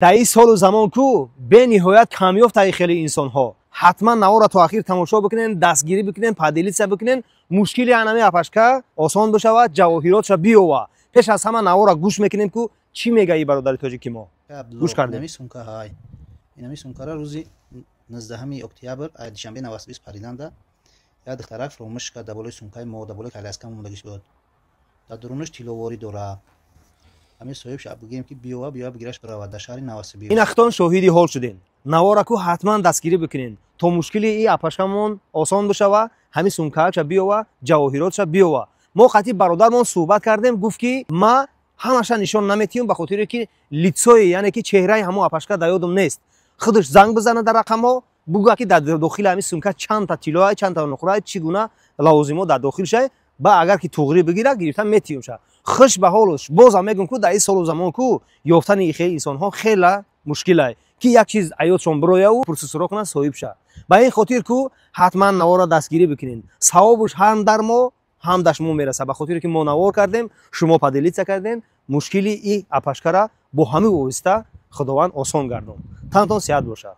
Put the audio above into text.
در این سال و زمان کو به نهایت کامیاب تای خیلی انسان ها حتما نوار تا آخر تماشا بکنین، دستگیری بکنین، پادلیت بکنین، مشکلی انمی اپاشکا آسان بشه و جواهراتش بیاوه. پیش از همه نوار گوش میکنیم که چی میگه ای برادر تاجیکی ما گوش کردیم. سونکا های اینمی سونکا را روزی 19 اکتبر دوشنبه 92 پریدند. یا دخترک فرومش که دبولای سونکای ما دبولای کالاسکا موندگیش بود. در درونش تیلوواری داره. همین صاحب شب بگیم که بیاوه بگیرش برای در شهر نواسه بیاوه. این اختان شاهدی حال شدین. نوارا کو حتما دستگیری بکنین تا مشکلی ای اپاشکمون آسان بشه و همین سونکاچ بیاوه جواهراتش بیاوه. ما قطعی برادرمون صحبت کردیم گفت که ما همش نشون نمیتیم به خاطر که لیتسوی یعنی که چهره همو اپاشکا دیادم نیست. خودش زنگ بزنه در رقمو بگو که در داخل همین سونکا چند تا تیلوای چند تا نقره چگونه لوازمو در داخل شه با اگر که توغری بگیره گرفتن میتیم شه. خوش به حالش بازم میگم که در این سال و زمان کو یافتن این خیلی انسان ها خیلی مشکله که یک چیز حیاتشون برای او پروسسور کنه صاحب شه. با این خاطر کو حتما نوار دستگیری بکنین. ثوابش هم در ما هم داش ما میرسه. به خاطر که ما نوار کردیم شما پادلیت کردین مشکلی ای اپاشکا را با همه واسطه خداوند آسان گردون. تنتون صحت باشه.